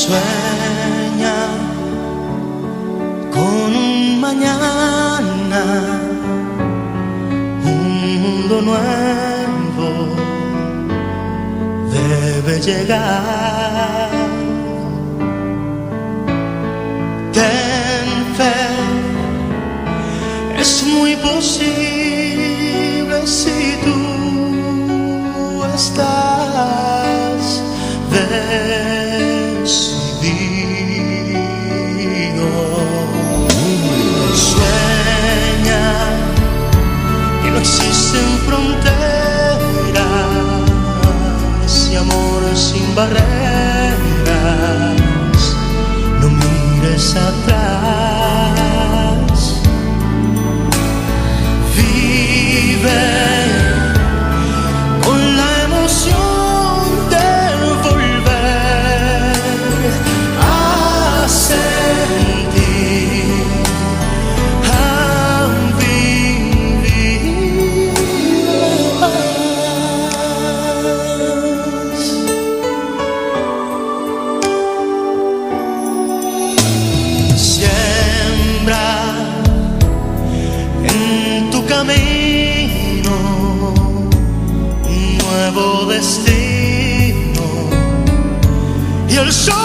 Sueña con un mañana, un mundo nuevo debe llegar. Ten fe, es muy posible si tú estás decidido. Sueña que no existen fronteras y amor sin barreras. No mires atrás, vive con la emoción de volver a sentir, a vivir más. Siembra en tu camino un nuevo destino y el sol